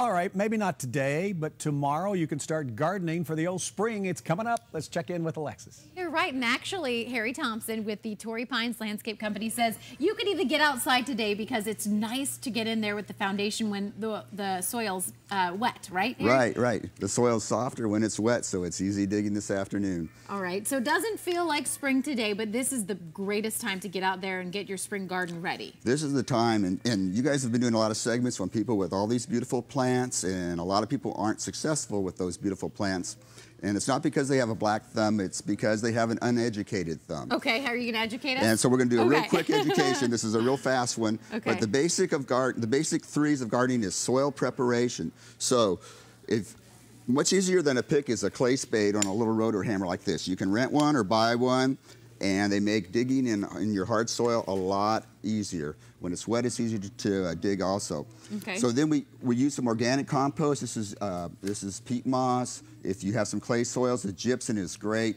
All right, maybe not today, but tomorrow you can start gardening for the old spring. It's coming up. Let's check in with Alexis. You're right, and actually, Harry Thompson with the Torrey Pines Landscape Company says you could even get outside today because it's nice to get in there with the foundation when the soil's wet, right, Harry? Right. The soil's softer when it's wet, so it's easy digging this afternoon. All right, so it doesn't feel like spring today, but this is the greatest time to get out there and get your spring garden ready. This is the time, and you guys have been doing a lot of segments on people with all these beautiful plants, and a lot of people aren't successful with those beautiful plants. And it's not because they have a black thumb, it's because they have an uneducated thumb. Okay, how are you going to educate us? And so we're going to do a real quick education. This is a real fast one. Okay. But the basic threes of gardening is soil preparation. So much easier than a pick is a clay spade on a little rotor hammer like this. You can rent one or buy one, and they make digging in your hard soil a lot easier. When it's wet, it's easier to dig also. Okay. So then we use some organic compost. This is peat moss. If you have some clay soils, the gypsum is great.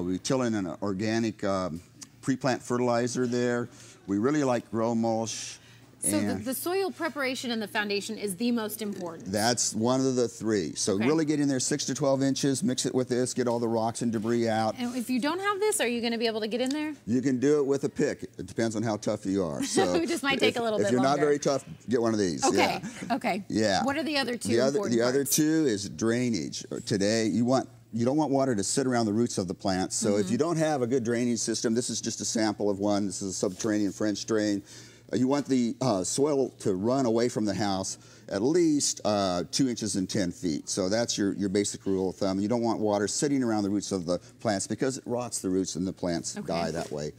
We till in an organic pre-plant fertilizer there. We really like grow mulch. So the soil preparation and the foundation is the most important. That's one of the three. So really get in there 6 to 12 inches, mix it with this, get all the rocks and debris out. And if you don't have this, are you going to be able to get in there? You can do it with a pick. It depends on how tough you are. So it just might take a little bit longer. If you're not very tough, get one of these. Okay. Yeah. Okay. Yeah. What are the other two The other two is drainage. Today, you don't want water to sit around the roots of the plants. So if you don't have a good drainage system, this is just a sample of one. This is a subterranean French drain. You want the soil to run away from the house at least 2 inches and 10 feet. So that's your basic rule of thumb. You don't want water sitting around the roots of the plants because it rots the roots and the plants die that way.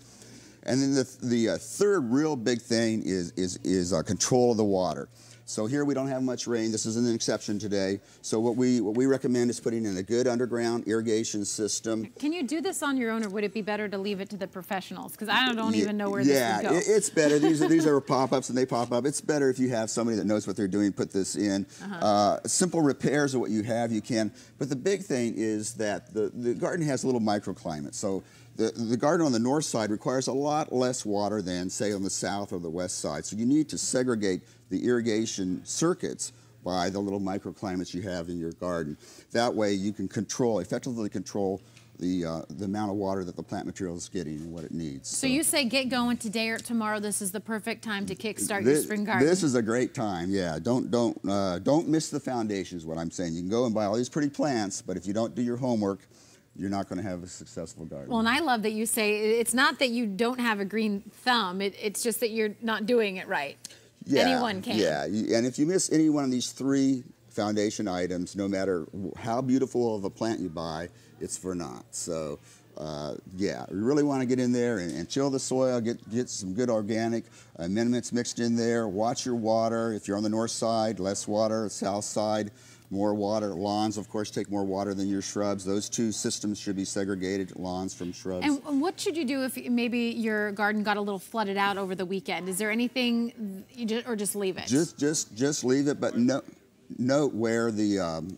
And then the third real big thing is control of the water. So here we don't have much rain. This is an exception today. So what we recommend is putting in a good underground irrigation system. Can you do this on your own, or would it be better to leave it to the professionals? Because I don't even know where this would go. Yeah, it's better. These are pop-ups and they pop up. It's better if you have somebody that knows what they're doing, put this in. Simple repairs of what you have, you can. But the big thing is that the garden has a little microclimate. So the garden on the north side requires a lot less water than, say, on the south or the west side. So you need to segregate the irrigation circuits by the little microclimates you have in your garden. That way you can effectively control the amount of water that the plant material is getting and what it needs. So you say get going today or tomorrow. This is the perfect time to kickstart your spring garden. This is a great time, yeah. Don't miss the foundation is what I'm saying. You can go and buy all these pretty plants, but if you don't do your homework, you're not going to have a successful garden. Well, and I love that you say it's not that you don't have a green thumb. It's just that you're not doing it right. Yeah, anyone can. Yeah, and if you miss any one of these three foundation items, no matter how beautiful of a plant you buy, it's for naught. So, yeah, you really want to get in there and chill the soil, get some good organic amendments mixed in there. Watch your water. If you're on the north side, less water. South side, more water. Lawns, of course, take more water than your shrubs. Those two systems should be segregated, lawns from shrubs. And what should you do if maybe your garden got a little flooded out over the weekend? Is there anything, or just leave it? Just leave it, but note where the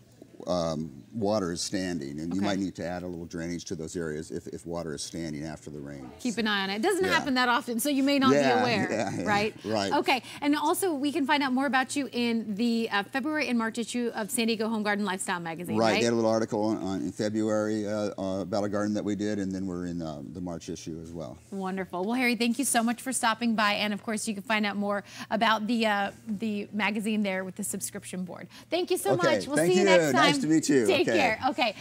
water is standing, and you might need to add a little drainage to those areas if water is standing after the rain. Keep an eye on it. It doesn't happen that often, so you may not be aware, right? Right. Okay, and also we can find out more about you in the February and March issue of San Diego Home Garden Lifestyle magazine, right? They had a little article in February about a garden that we did, and then we're in the March issue as well. Wonderful. Well, Harry, thank you so much for stopping by, and of course you can find out more about the magazine there with the subscription board. Thank you so much. We'll see you next time. Nice to meet you. Take care. Okay.